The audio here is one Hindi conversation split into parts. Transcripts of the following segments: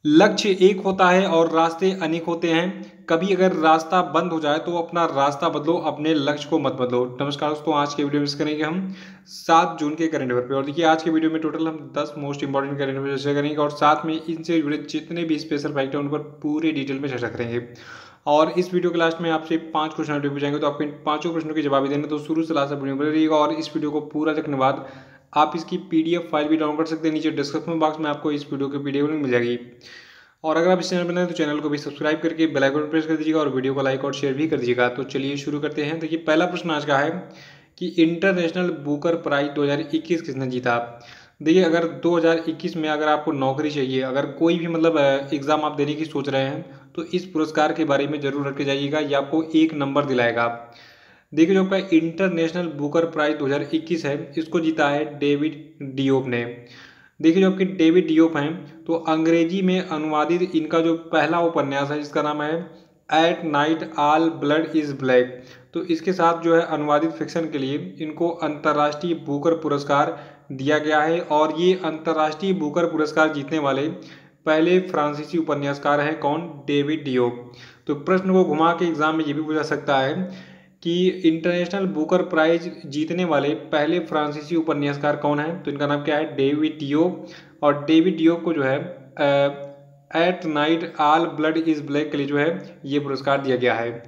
लक्ष्य एक होता है और रास्ते अनेक होते हैं। कभी अगर रास्ता बंद हो जाए तो अपना रास्ता बदलो, अपने लक्ष्य को मत बदलो। नमस्कार दोस्तों, आज के वीडियो में करेंगे हम 7 जून के करंट अफेयर पे। और देखिए, आज के वीडियो में टोटल हम 10 मोस्ट इंपॉर्टेंट करंट अफेयर चर्चा करेंगे और साथ में इनसे जुड़े जितने भी स्पेशल फैक्ट हैं उन पर पूरी डिटेल में चर्चा करेंगे। और इस वीडियो के लास्ट में आपसे 5 क्वेश्चन पूछेंगे, तो आपको इन 5 प्रश्नों के जवाब देने तो शुरू से लास्ट तक वीडियो बने रहिएगा। और इस वीडियो को पूरा देखने के बाद आप इसकी PDF फाइल भी डाउनलोड कर सकते हैं। नीचे डिस्क्रिप्शन बॉक्स में आपको इस वीडियो की PDF लिंक मिल जाएगी। और अगर आप इस चैनल पर नए तो चैनल को भी सब्सक्राइब करके बेल आइकन प्रेस कर दीजिएगा और वीडियो को लाइक और शेयर भी कर दीजिएगा। तो चलिए शुरू करते हैं। देखिए, पहला प्रश्न आज का है कि इंटरनेशनल बुकर प्राइज 2021 किसने जीता। देखिए, अगर 2021 में अगर आपको नौकरी चाहिए, अगर कोई भी मतलब एग्ज़ाम आप देने की सोच रहे हैं, तो इस पुरस्कार के बारे में जरूर रख के जाइएगा, ये आपको 1 नंबर दिलाएगा। देखिए, जो आपका इंटरनेशनल बुकर प्राइज 2021 है, इसको जीता है डेविड डियोप ने। देखिए, जो आपके डेविड डियोप हैं, तो अंग्रेजी में अनुवादित इनका जो पहला उपन्यास है, जिसका नाम है at night all blood is black, तो इसके साथ जो है अनुवादित फिक्शन के लिए इनको अंतर्राष्ट्रीय बुकर पुरस्कार दिया गया है। और ये अंतर्राष्ट्रीय बुकर पुरस्कार जीतने वाले पहले फ्रांसीसी उपन्यासकार हैं। कौन? David Diop. तो प्रश्न को घुमा के एग्जाम में ये भी पूछा सकता है कि इंटरनेशनल बुकर प्राइज जीतने वाले पहले फ्रांसीसी उपन्यासकार कौन है, तो इनका नाम क्या है? David Diop. और डेविड डियोप को जो है at night all blood is black के लिए जो है ये पुरस्कार दिया गया है।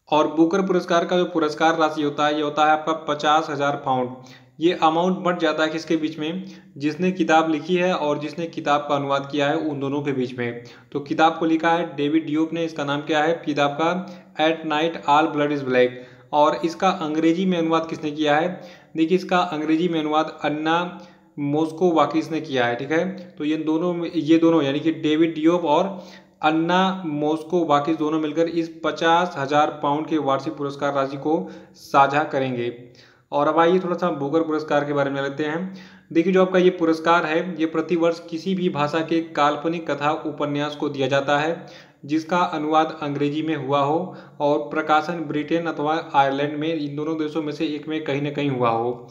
और बुकर पुरस्कार का जो पुरस्कार राशि होता है, ये होता है आपका 50,000 पाउंड। ये अमाउंट बढ़ जाता है किसके बीच में? जिसने किताब लिखी है और जिसने किताब का अनुवाद किया है, उन दोनों के बीच में। तो किताब को लिखा है डेविड डियोप ने। इसका नाम क्या है किताब का? At night all blood is black. और इसका अंग्रेजी में अनुवाद किसने किया है? देखिए, इसका अंग्रेजी में अनुवाद अन्ना मोस्कोवाकिस ने किया है। ठीक है, तो ये दोनों यानी कि डेविड डियोप और अन्ना मोस्कोवाकिस दोनों मिलकर इस 50,000 पाउंड के वार्षिक पुरस्कार राशि को साझा करेंगे। और अब आइए थोड़ा सा बुकर पुरस्कार के बारे में लेते हैं। देखिए, जो आपका ये पुरस्कार है, ये प्रतिवर्ष किसी भी भाषा के काल्पनिक कथा उपन्यास को दिया जाता है जिसका अनुवाद अंग्रेजी में हुआ हो और प्रकाशन ब्रिटेन अथवा आयरलैंड में, इन दोनों देशों में से एक में कहीं ना कहीं हुआ हो।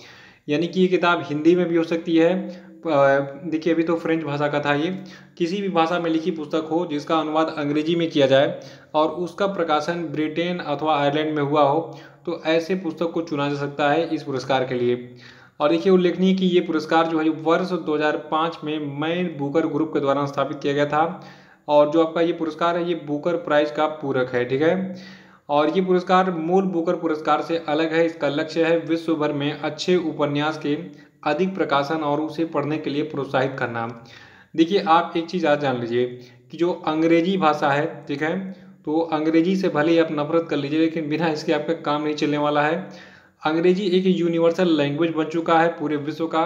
यानी कि ये किताब हिंदी में भी हो सकती है। देखिए, अभी तो फ्रेंच भाषा का था ये। किसी भी भाषा में लिखी पुस्तक हो जिसका अनुवाद अंग्रेजी में किया जाए और उसका प्रकाशन ब्रिटेन अथवा आयरलैंड में हुआ हो, तो ऐसे पुस्तक को चुना जा सकता है इस पुरस्कार के लिए। और देखिए, उल्लेखनीय कि ये पुरस्कार जो है वर्ष 2005 में मैन बुकर ग्रुप के द्वारा स्थापित किया गया था। और जो आपका ये पुरस्कार है, ये बुकर प्राइज का पूरक है। ठीक है, और ये पुरस्कार मूल बुकर पुरस्कार से अलग है। इसका लक्ष्य है विश्व भर में अच्छे उपन्यास के अधिक प्रकाशन और उसे पढ़ने के लिए प्रोत्साहित करना। देखिए, आप एक चीज़ आज जान लीजिए कि जो अंग्रेजी भाषा है, ठीक है, तो अंग्रेजी से भले ही आप नफरत कर लीजिए, लेकिन बिना इसके आपका काम नहीं चलने वाला है। अंग्रेजी एक यूनिवर्सल लैंग्वेज बन चुका है पूरे विश्व का।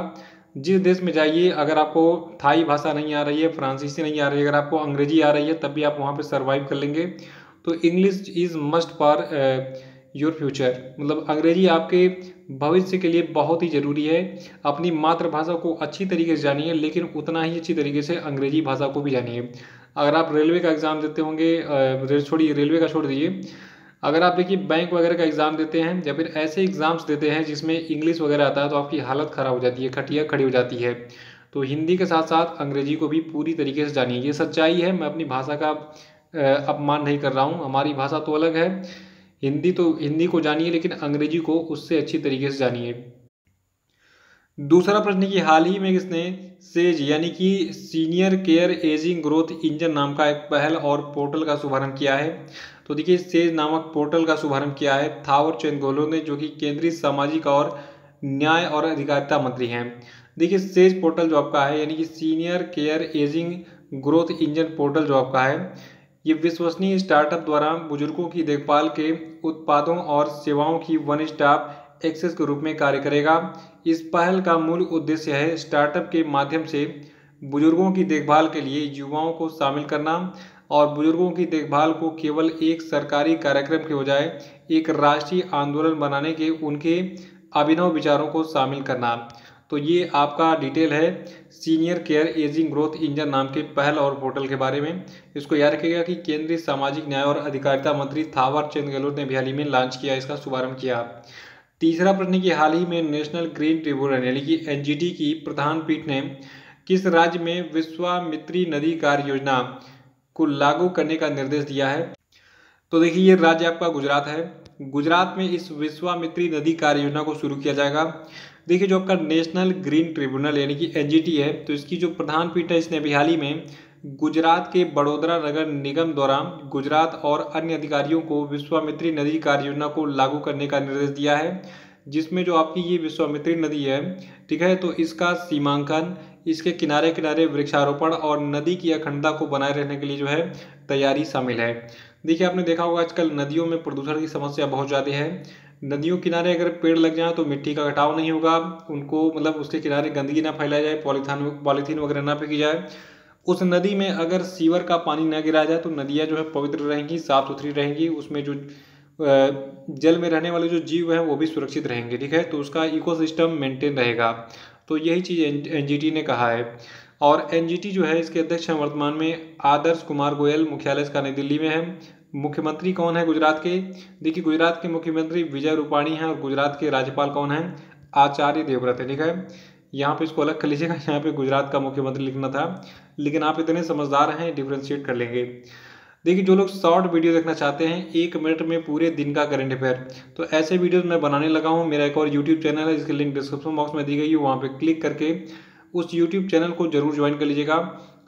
जिस देश में जाइए, अगर आपको थाई भाषा नहीं आ रही है, फ्रांसीसी नहीं आ रही है, अगर आपको अंग्रेजी आ रही है, तब भी आप वहाँ पे सर्वाइव कर लेंगे। तो English is must for your future, मतलब अंग्रेजी आपके भविष्य के लिए बहुत ही ज़रूरी है। अपनी मातृभाषा को अच्छी तरीके से जानिए, लेकिन उतना ही अच्छी तरीके से अंग्रेजी भाषा को भी जानिए। अगर आप रेलवे का एग्ज़ाम देते होंगे, छोड़िए रेलवे का छोड़ दीजिए, अगर आप देखिए बैंक वगैरह का एग्ज़ाम देते हैं या फिर ऐसे एग्ज़ाम्स देते हैं जिसमें इंग्लिश वगैरह आता है, तो आपकी हालत ख़राब हो जाती है, खटिया खड़ी हो जाती है। तो हिंदी के साथ साथ अंग्रेजी को भी पूरी तरीके से जानिए। ये सच्चाई है, मैं अपनी भाषा का अपमान नहीं कर रहा हूँ। हमारी भाषा तो अलग है, हिंदी को जानिए, लेकिन अंग्रेजी को उससे अच्छी तरीके से जानिए। दूसरा प्रश्न कि हाल ही में किसने सेज यानी कि senior care ageing growth engine नाम का एक पहल और पोर्टल का शुभारंभ किया है। तो देखिए, सेज नामक पोर्टल का शुभारंभ किया है थावर चंद गहलोत ने, जो कि केंद्रीय सामाजिक और न्याय और अधिकारिता मंत्री हैं। देखिए, सेज पोर्टल जो आपका है, यानी कि senior care ageing growth engine portal जो आपका है, ये विश्वसनीय स्टार्टअप द्वारा बुजुर्गों की देखभाल के उत्पादों और सेवाओं की वन स्टॉप एक्सेस के रूप में कार्य करेगा। इस पहल का मूल उद्देश्य है स्टार्टअप के माध्यम से बुजुर्गों की देखभाल के लिए युवाओं को शामिल करना और बुजुर्गों की देखभाल को केवल एक सरकारी कार्यक्रम के बजाय एक राष्ट्रीय आंदोलन बनाने के उनके अभिनव विचारों को शामिल करना। तो ये आपका डिटेल है senior care ageing growth engine नाम के पहल और पोर्टल के बारे में। इसको याद रखिएगा कि केंद्रीय सामाजिक न्याय और अधिकारिता मंत्री थावर चंद गहलोत ने भी हाल ही में लॉन्च किया, इसका शुभारंभ किया। तीसरा प्रश्न कि हाल ही में नेशनल ग्रीन ट्रिब्यूनल यानी कि NGT की प्रधान पीठ ने किस राज्य में विश्वामित्री नदी कार्य योजना को लागू करने का निर्देश दिया है? तो देखिए ये राज्य आपका गुजरात है। गुजरात में इस विश्वामित्री नदी कार्य योजना को शुरू किया जाएगा। देखिए जो आपका नेशनल ग्रीन ट्रिब्यूनल यानी कि एनजीटी है, तो इसकी जो प्रधान पीठ है इसने अभी हाल ही में गुजरात के बड़ोदरा नगर निगम द्वारा गुजरात और अन्य अधिकारियों को विश्वामित्री नदी कार्य योजना को लागू करने का निर्देश दिया है, जिसमें जो आपकी ये विश्वामित्री नदी है, ठीक है, तो इसका सीमांकन, इसके किनारे किनारे वृक्षारोपण और नदी की अखंडता को बनाए रहने के लिए जो है तैयारी शामिल है। देखिए आपने देखा होगा आजकल नदियों में प्रदूषण की समस्या बहुत ज़्यादा है। नदियों किनारे अगर पेड़ लग जाए तो मिट्टी का घटाव नहीं होगा, उनको मतलब उसके किनारे गंदगी ना फैलाई जाए, पॉलीथीन वगैरह ना फेंकी जाए। उस नदी में अगर सीवर का पानी न गिराया जाए तो नदियाँ जो है पवित्र रहेंगी, साफ सुथरी रहेंगी, उसमें जो जल में रहने वाले जो जीव हैं वो भी सुरक्षित रहेंगे, ठीक है, तो उसका इकोसिस्टम मेंटेन रहेगा। तो यही चीज़ एनजीटी ने कहा है। और एनजीटी जो है इसके अध्यक्ष हैं वर्तमान में आदर्श कुमार गोयल, मुख्यालय इसका नई दिल्ली में है। मुख्यमंत्री कौन है गुजरात के? देखिए गुजरात के मुख्यमंत्री विजय रूपाणी हैं और गुजरात के राज्यपाल कौन हैं? आचार्य देवव्रत है, ठीक है। यहाँ पे इसको अलग कर लीजिएगा, यहाँ पे गुजरात का मुख्यमंत्री लिखना था, लेकिन आप इतने समझदार हैं, डिफ्रेंशिएट कर लेंगे। देखिए जो लोग शॉर्ट वीडियो देखना चाहते हैं 1 मिनट में पूरे दिन का करंट अफेयर, तो ऐसे वीडियोस मैं बनाने लगा हूँ। मेरा एक और यूट्यूब चैनल है जिसकी लिंक डिस्क्रिप्शन बॉक्स में दी गई है, वहाँ पे क्लिक करके उस यूट्यूब चैनल को जरूर ज्वाइन कर लीजिएगा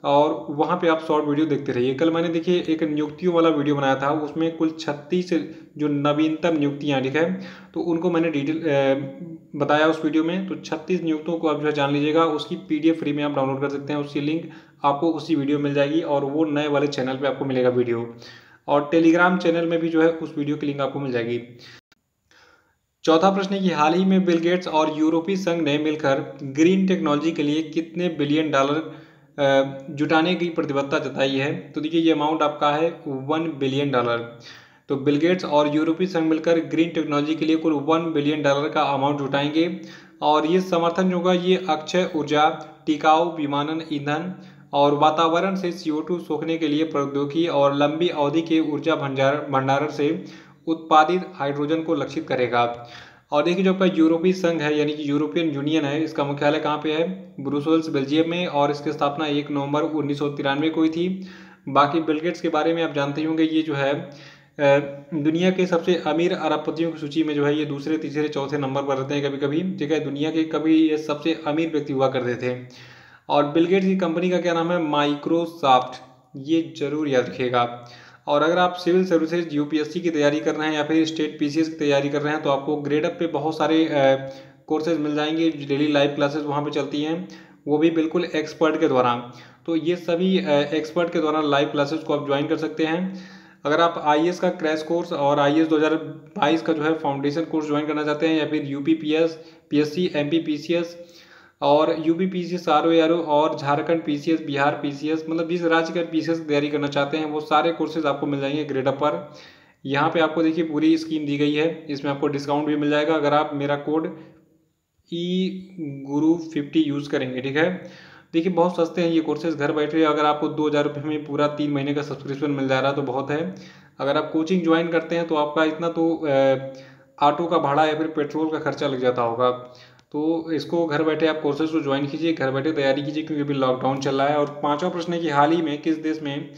और वहाँ पे आप शॉर्ट वीडियो देखते रहिए। कल मैंने देखिए एक नियुक्तियों वाला वीडियो बनाया था, उसमें कुल 36 जो नवीनतम नियुक्तियाँ, ठीक है, तो उनको मैंने डिटेल बताया उस वीडियो में। तो 36 नियुक्तियों को आप जो है जान लीजिएगा, उसकी PDF फ्री में आप डाउनलोड कर सकते हैं, उसकी लिंक आपको उसी वीडियो मिल जाएगी और वो नए वाले चैनल पे आपको मिलेगा वीडियो, और टेलीग्राम चैनल में भी जो है उस वीडियो की लिंक आपको मिल जाएगी। चौथा प्रश्न है कि हाल ही में बिल गेट्स और यूरोपीय संघ ने मिलकर ग्रीन टेक्नोलॉजी के लिए कितने बिलियन डॉलर जुटाने की प्रतिबद्धता जताई है? तो देखिए ये अमाउंट आपका है $1 बिलियन। तो बिल गेट्स और यूरोपीय संघ मिलकर ग्रीन टेक्नोलॉजी के लिए कुल $1 बिलियन का अमाउंट जुटाएंगे और ये समर्थन जो होगा ये अक्षय ऊर्जा, टिकाऊ विमानन ईंधन और वातावरण से CO2 सोखने के लिए प्रौद्योगिकी और लंबी अवधि के ऊर्जा भंडारण से उत्पादित हाइड्रोजन को लक्षित करेगा। और देखिए जो आपका यूरोपीय संघ है यानी कि यूरोपियन यूनियन है, इसका मुख्यालय कहाँ पे है? ब्रुसेल्स बेल्जियम में, और इसकी स्थापना 1 नवंबर 1993 को हुई थी। बाकी बिल गेट्स के बारे में आप जानते ही होंगे, ये जो है दुनिया के सबसे अमीर अरबपतियों की सूची में जो है ये दूसरे, तीसरे, चौथे नंबर पर रहते हैं कभी कभी, ठीक है। दुनिया के कभी ये सबसे अमीर व्यक्ति हुआ करते थे। और बिल गेट्स की कंपनी का क्या नाम है? माइक्रोसॉफ्ट, ये जरूर याद रखिएगा। और अगर आप सिविल सर्विसेज UPSC की तैयारी कर रहे हैं या फिर स्टेट PCS की तैयारी कर रहे हैं तो आपको ग्रेडअप पे बहुत सारे कोर्सेज मिल जाएंगे, डेली लाइव क्लासेस वहाँ पे चलती हैं, वो भी बिल्कुल एक्सपर्ट के द्वारा। तो ये सभी एक्सपर्ट के द्वारा लाइव क्लासेस को आप ज्वाइन कर सकते हैं। अगर आप IAS का क्रैश कोर्स और IAS 2022 का जो है फाउंडेशन कोर्स ज्वाइन करना चाहते हैं, या फिर UPPS, PSC, MP PCS और UP PCS, RO और झारखंड PCS, बिहार PCS, मतलब जिस राज्य का PCS की तैयारी करना चाहते हैं वो सारे कोर्सेज आपको मिल जाएंगे ग्रेडअप पर। यहाँ पे आपको देखिए पूरी स्कीम दी गई है, इसमें आपको डिस्काउंट भी मिल जाएगा अगर आप मेरा कोड EGURU50 यूज़ करेंगे, ठीक है। देखिए बहुत सस्ते हैं ये कोर्सेज, घर बैठे अगर आपको 2000 रुपये में पूरा 3 महीने का सब्सक्रिप्शन मिल जा रहा है तो बहुत है। अगर आप कोचिंग ज्वाइन करते हैं तो आपका इतना तो ऑटो का भाड़ा या फिर पेट्रोल का खर्चा लग जाता होगा। तो इसको घर बैठे आप कोर्सेज को ज्वाइन कीजिए, घर बैठे तैयारी कीजिए, क्योंकि अभी लॉकडाउन चल रहा है। और पांचवा प्रश्न है कि हाल ही में किस देश में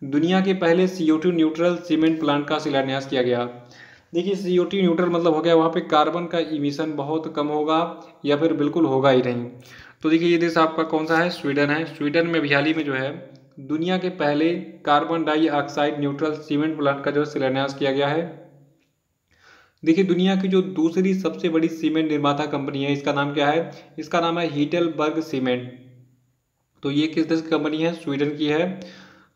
दुनिया के पहले CO2 न्यूट्रल सीमेंट प्लांट का शिलान्यास किया गया? देखिए CO2 न्यूट्रल मतलब हो गया वहाँ पे कार्बन का इमिशन बहुत कम होगा या फिर बिल्कुल होगा ही नहीं। तो देखिए ये देश आपका कौन सा है? स्वीडन है। स्वीडन में भी हाल ही में जो है दुनिया के पहले carbon dioxide neutral cement plant का जो शिलान्यास किया गया है। देखिए दुनिया की जो दूसरी सबसे बड़ी सीमेंट निर्माता कंपनी है, इसका नाम क्या है? इसका नाम है हीडेलबर्ग सीमेंट। तो ये किस देश की कंपनी है? स्वीडन की है।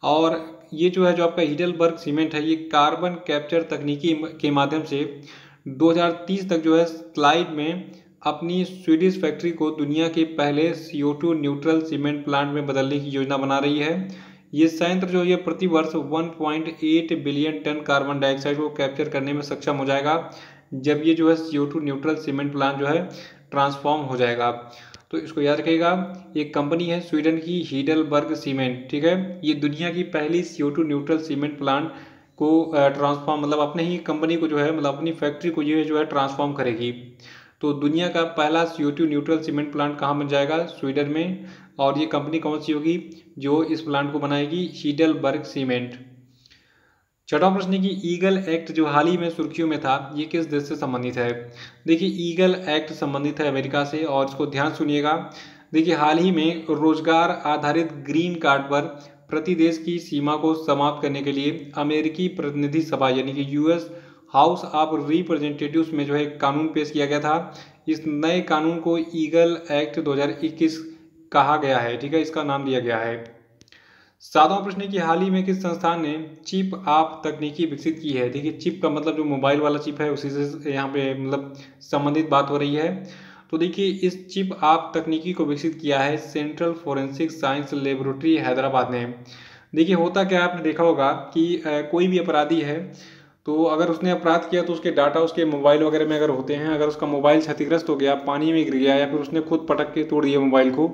और ये जो है जो आपका हीडेलबर्ग सीमेंट है, ये कार्बन कैप्चर तकनीकी के माध्यम से 2030 तक जो है स्लाइड में अपनी स्वीडिश फैक्ट्री को दुनिया के पहले CO2 न्यूट्रल सीमेंट प्लांट में बदलने की योजना बना रही है। ये संयंत्र जो है प्रति वर्ष 1.8 बिलियन टन कार्बन डाइऑक्साइड को कैप्चर करने में सक्षम हो जाएगा जब ये जो है CO2 न्यूट्रल सीमेंट प्लांट जो है ट्रांसफॉर्म हो जाएगा। तो इसको याद रखिएगा, एक कंपनी है स्वीडन की हीडेलबर्ग सीमेंट, ठीक है। ये दुनिया की पहली CO2 न्यूट्रल सीमेंट प्लांट को ट्रांसफॉर्म मतलब अपने ही कंपनी को जो है मतलब अपनी फैक्ट्री को ये जो है ट्रांसफॉर्म करेगी। तो दुनिया का पहला CO2 न्यूट्रल सीमेंट प्लांट कहाँ बन जाएगा? स्वीडन में। और ये कंपनी कौन सी होगी जो इस प्लांट को बनाएगी? हीडेलबर्ग सीमेंट। छठा प्रश्न है कि ईगल एक्ट जो हाल ही में सुर्खियों में था, ये किस देश से संबंधित है? देखिए, ईगल एक्ट संबंधित है अमेरिका से, और इसको ध्यान सुनिएगा। देखिए, हाल ही में रोजगार आधारित ग्रीन कार्ड पर प्रति देश की सीमा को समाप्त करने के लिए अमेरिकी प्रतिनिधि सभा यानी कि यूएस हाउस ऑफ रिप्रेजेंटेटिव्स में जो है कानून पेश किया गया था। इस नए कानून को ईगल एक्ट 2021 कहा गया है। ठीक है, इसका नाम दिया गया है। सातवां प्रश्न है कि हाल ही में किस संस्थान ने चिप आप तकनीकी विकसित की है? देखिए, चिप का मतलब जो मोबाइल वाला चिप है उसी से यहाँ पे मतलब संबंधित बात हो रही है। तो देखिए, इस चिप आप तकनीकी को विकसित किया है central forensic science laboratory Hyderabad ने। देखिए, होता क्या आपने देखा होगा कि कोई भी अपराधी है, तो अगर उसने अपराध किया तो उसके डाटा उसके मोबाइल वगैरह में अगर होते हैं, अगर उसका मोबाइल क्षतिग्रस्त हो गया, पानी में गिर गया, या फिर उसने खुद पटक के तोड़ दिया मोबाइल को,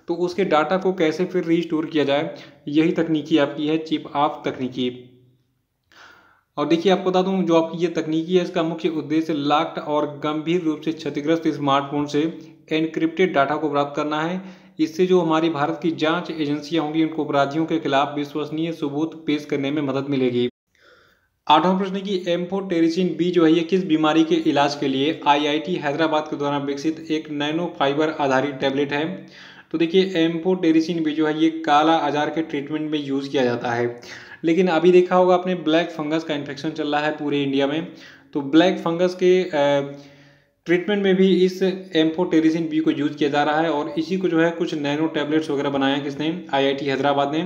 तो उसके डाटा को कैसे फिर रीस्टोर किया जाए, यही तकनीकी आपकी है चिप ऑफ तकनीकी। और देखिए, आपको बता दूं, जो आपकी ये तकनीकी है, इसका मुख्य उद्देश्य लॉक्ड और गंभीर रूप से क्षतिग्रस्त स्मार्टफोन से एनक्रिप्टेड डाटा को प्राप्त करना है। इससे जो हमारी भारत की जांच एजेंसियां होंगी, उनको अपराधियों के खिलाफ विश्वसनीय सबूत पेश करने में मदद मिलेगी। आठवां प्रश्न की एम्फोटेरिसिन बी जो है ये किस बीमारी के इलाज के लिए IIT हैदराबाद के द्वारा विकसित एक नैनो फाइबर आधारित टैबलेट है? तो देखिए, एम्फोटेरिसिन बी जो है ये काला आजार के ट्रीटमेंट में यूज़ किया जाता है। लेकिन अभी देखा होगा आपने, ब्लैक फंगस का इन्फेक्शन चल रहा है पूरे इंडिया में, तो ब्लैक फंगस के ट्रीटमेंट में भी इस एम्फोटेरिसिन बी को यूज़ किया जा रहा है। और इसी को जो है कुछ नैनो टैबलेट्स वगैरह बनाए हैं किसने? IIT हैदराबाद ने।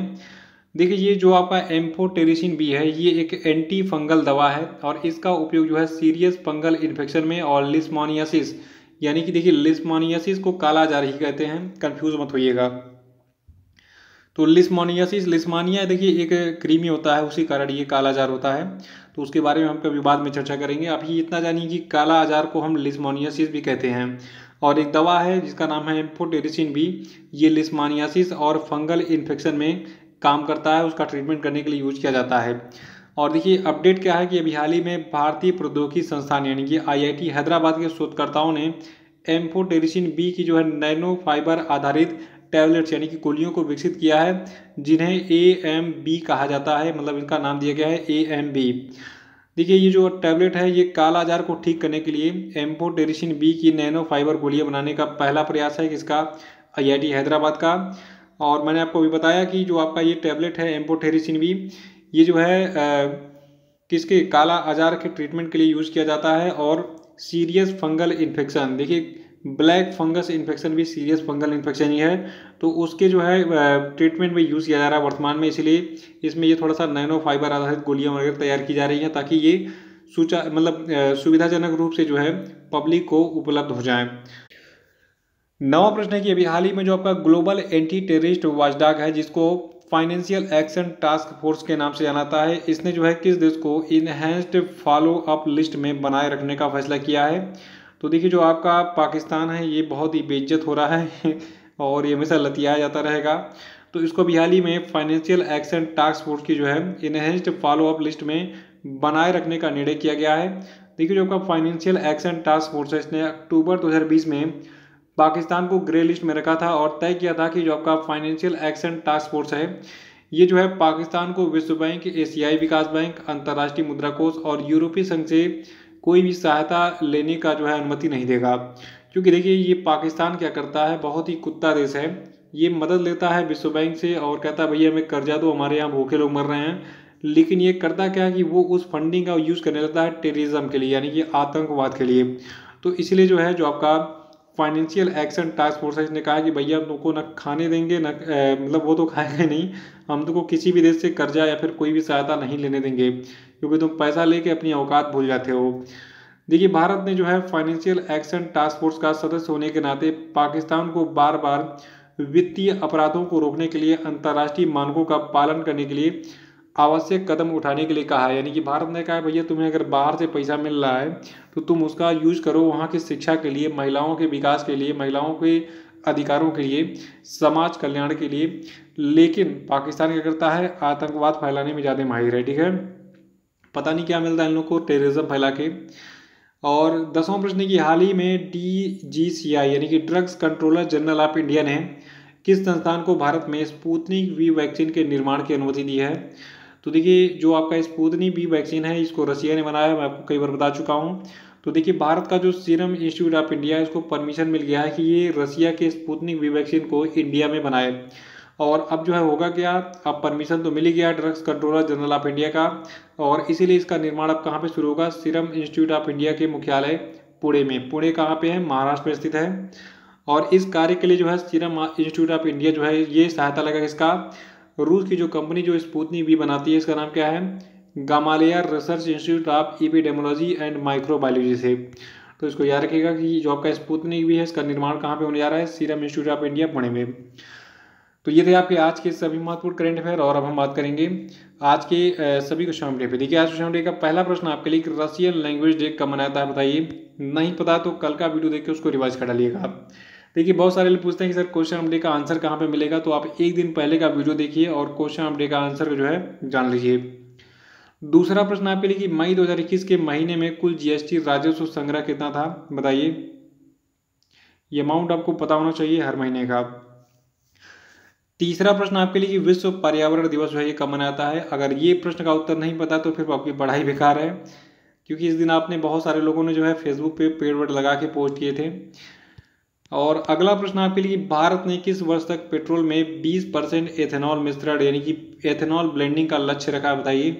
देखिए, ये जो आपका एम्फोटेरिसिन बी है ये एक एंटी फंगल दवा है, और इसका उपयोग जो है सीरियस फंगल इन्फेक्शन में और लिस्मोनियासिस, यानी कि देखिए लिस्मोनियासिस को काला आजार ही कहते हैं, कंफ्यूज मत होइएगा। तो लिस्मोनियासिस, लिस्मानिया देखिए एक कृमि होता है, उसी कारण ये काला आजार होता है, तो उसके बारे में हम कभी बाद में चर्चा करेंगे। अभी इतना जानिए कि काला आजार को हम लिस्मोनियासिस भी कहते हैं। और एक दवा है जिसका नाम है एम्फोटेरिसिन बी, ये लिस्मानियासिस और फंगल इन्फेक्शन में काम करता है, उसका ट्रीटमेंट करने के लिए यूज किया जाता है। और देखिए, अपडेट क्या है कि अभी हाल ही में भारतीय प्रौद्योगिकी संस्थान यानी कि IIT हैदराबाद के शोधकर्ताओं ने एम्फोटेरिसिन बी की जो है नैनो फाइबर आधारित टैबलेट्स यानी कि गोलियों को विकसित किया है, जिन्हें AMB कहा जाता है, मतलब इनका नाम दिया गया है AMB। देखिए, ये जो टैबलेट है ये काला आजार को ठीक करने के लिए एम्फोटेरिसिन बी की नैनो फाइबर गोलियां बनाने का पहला प्रयास है, किसका? IIT हैदराबाद का। और मैंने आपको अभी बताया कि जो आपका ये टैबलेट है एम्फोटेरिसिन बी, ये जो है किसके? काला आजार के ट्रीटमेंट के लिए यूज़ किया जाता है। और सीरियस फंगल इन्फेक्शन, देखिए ब्लैक फंगस इन्फेक्शन भी सीरियस फंगल इन्फेक्शन ही है, तो उसके जो है ट्रीटमेंट में यूज़ किया जा रहा है वर्तमान में, इसलिए इसमें ये थोड़ा सा नैनो फाइबर आधारित गोलियां वगैरह तैयार की जा रही हैं, ताकि ये सुविधाजनक रूप से जो है पब्लिक को उपलब्ध हो जाए। नवा प्रश्न है कि अभी हाल ही में जो आपका ग्लोबल एंटी टेररिस्ट वॉचडॉग है, जिसको फाइनेंशियल एक्शन टास्क फोर्स के नाम से जाना जाता है, इसने जो है किस देश को इनहेंस्ड फॉलो अप लिस्ट में बनाए रखने का फैसला किया है? तो देखिए, जो आपका पाकिस्तान है ये बहुत ही बेइज्जत हो रहा है और ये हमेशा लतियाया जाता रहेगा, तो इसको भी हाल ही में फाइनेंशियल एक्शन टास्क फोर्स की जो है इनहेंस्ड फॉलो अप लिस्ट में बनाए रखने का निर्णय किया गया है। देखिए, जो आपका फाइनेंशियल एक्शन टास्क फोर्स है, इसने अक्टूबर 2020 में पाकिस्तान को ग्रे लिस्ट में रखा था और तय किया था कि जो आपका फाइनेंशियल एक्शन टास्क फोर्स है ये जो है पाकिस्तान को विश्व बैंक, एशियाई विकास बैंक, अंतर्राष्ट्रीय मुद्रा कोष और यूरोपीय संघ से कोई भी सहायता लेने का जो है अनुमति नहीं देगा। क्योंकि देखिए, ये पाकिस्तान क्या करता है, बहुत ही कुत्ता देश है, ये मदद लेता है विश्व बैंक से और कहता है भैया हमें कर्जा दो, हमारे यहाँ भूखे लोग मर रहे हैं। लेकिन ये करता क्या है कि वो उस फंडिंग का यूज़ करने लगता है टेररिज्म के लिए, यानी कि आतंकवाद के लिए। तो इसलिए जो है जो आपका फाइनेंशियल एक्शन टास्क फोर्स है, इसने कहा कि भैया हम तुमको न खाने देंगे, न मतलब वो तो खाएंगे नहीं, हम तुमको किसी भी देश से कर्जा या फिर कोई भी सहायता नहीं लेने देंगे, क्योंकि तुम पैसा लेके अपनी औकात भूल जाते हो। देखिए, भारत ने जो है फाइनेंशियल एक्शन टास्क फोर्स का सदस्य होने के नाते पाकिस्तान को बार बार वित्तीय अपराधों को रोकने के लिए अंतर्राष्ट्रीय मानकों का पालन करने के लिए आवश्यक कदम उठाने के लिए कहा है। यानी कि भारत ने कहा है भैया तुम्हें अगर बाहर से पैसा मिल रहा है तो तुम उसका यूज़ करो वहाँ की शिक्षा के लिए, महिलाओं के विकास के लिए, महिलाओं के अधिकारों के लिए, समाज कल्याण के लिए। लेकिन पाकिस्तान क्या करता है, आतंकवाद फैलाने में ज़्यादा माहिर है। ठीक है, पता नहीं क्या मिलता है इन लोग को टेररिज्म फैला के। और 10वां प्रश्न की हाल ही में DGCI यानी कि drugs controller general of India ने किस संस्थान को भारत में स्पुतनिक वी वैक्सीन के निर्माण की अनुमति दी है। तो देखिए जो आपका स्पुतनिक वी वैक्सीन है इसको रसिया ने बनाया, मैं आपको कई बार बता चुका हूँ। तो देखिए भारत का जो सीरम इंस्टीट्यूट ऑफ इंडिया है उसको परमिशन मिल गया है कि ये रसिया के स्पुतनिक वी वैक्सीन को इंडिया में बनाए। और अब जो है होगा क्या, अब परमिशन तो मिल ही गया drugs controller general of India का, और इसीलिए इसका निर्माण अब कहाँ पे शुरू होगा, सीरम इंस्टीट्यूट ऑफ इंडिया के मुख्यालय पुणे में। पुणे कहाँ पे है, महाराष्ट्र में स्थित है। और इस कार्य के लिए जो है सीरम इंस्टीट्यूट ऑफ इंडिया जो है ये सहायता लगेगा इसका, रूस की जो कंपनी जो स्पुतनिक वी बनाती है इसका नाम क्या है, Gamaleya research institute of epidemiology and microbiology से। तो इसको याद रखिएगा कि जो आपका स्पुतनिक वी है इसका निर्माण कहाँ पे होने जा रहा है, serum institute of India Pune में। तो ये थे आपके आज के सभी महत्वपूर्ण करंट अफेयर। और अब हम बात करेंगे आज के सभी क्वेश्चन डे पे। देखिए आज क्वेश्चन डे का पहला प्रश्न आपके लिए, रशियन लैंग्वेज डे कब मनाया जाता है बताइए। नहीं पता तो कल का वीडियो देख के उसको रिवाइज कर डालिएगा आप। देखिए बहुत सारे लोग पूछते हैं कि सर क्वेश्चन डे का आंसर कहाँ पे मिलेगा, तो आप एक दिन पहले का वीडियो देखिए और क्वेश्चन डे का आंसर जो है जान लीजिए। दूसरा प्रश्न आपके लिए कि मई 2021 के महीने में कुल GST राजस्व संग्रह कितना था बताइए। ये अमाउंट आपको पता होना चाहिए हर महीने का। तीसरा प्रश्न आपके लिए कि विश्व पर्यावरण दिवस जो है ये कब मनाता है। अगर ये प्रश्न का उत्तर नहीं पता तो फिर आपकी पढ़ाई बेकार है, क्योंकि इस दिन आपने बहुत सारे लोगों ने जो है फेसबुक पे पेड़ वेड़ लगा के पोस्ट किए थे। और अगला प्रश्न आपके लिए, भारत ने किस वर्ष तक पेट्रोल में 20% एथेनॉल मिश्रण यानी कि एथेनॉल ब्लेंडिंग का लक्ष्य रखा बताइए।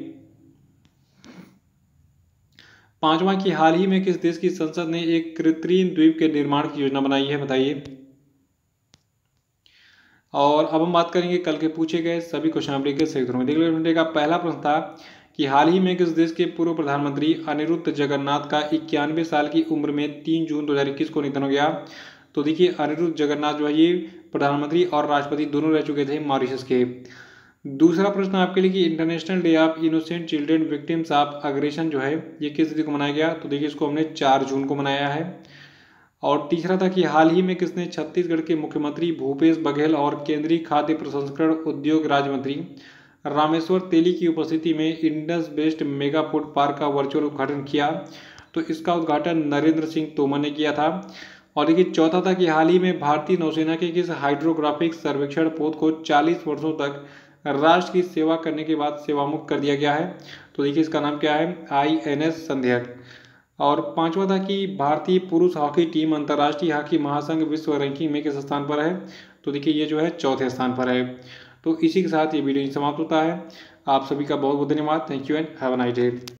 पांचवा की हाल ही में किस देश की संसद ने एक कृत्रिम द्वीप के निर्माण की योजना बनाई है बताइए। और अब हम बात करेंगे कल के पूछे गए सभी क्वेश्चन अमरीका के सही उत्तरों में। देखिए का पहला प्रश्न था कि हाल ही में किस देश के पूर्व प्रधानमंत्री अनिरुद्ध जगन्नाथ का 91 साल की उम्र में 3 जून 2021 को निधन हो गया। तो देखिए अनिरुद्ध जगन्नाथ जो है ये प्रधानमंत्री और राष्ट्रपति दोनों रह चुके थे मॉरिशस के। दूसरा प्रश्न आपके लिए कि international day of innocent children victims of aggression जो है ये किस दिन को मनाया गया, तो देखिए इसको हमने 4 जून को मनाया है। और तीसरा था कि हाल ही में किसने छत्तीसगढ़ के मुख्यमंत्री भूपेश बघेल और केंद्रीय खाद्य प्रसंस्करण उद्योग राज्य मंत्री रामेश्वर तेली की उपस्थिति में Indus based mega food park का वर्चुअल उद्घाटन किया। तो इसका उद्घाटन नरेंद्र सिंह तोमर ने किया था। और देखिए चौथा था कि हाल ही में भारतीय नौसेना के किस हाइड्रोग्राफिक सर्वेक्षण पोत को 40 वर्षों तक राष्ट्र की सेवा करने के बाद सेवामुक्त कर दिया गया है। तो देखिए इसका नाम क्या है, INS संध्याक। और पांचवा था कि भारतीय पुरुष हॉकी टीम अंतर्राष्ट्रीय हॉकी महासंघ विश्व रैंकिंग में किस स्थान पर है, तो देखिए ये जो है चौथे स्थान पर है। तो इसी के साथ ये वीडियो समाप्त होता है। आप सभी का बहुत बहुत धन्यवाद। Thank you and have a nice day.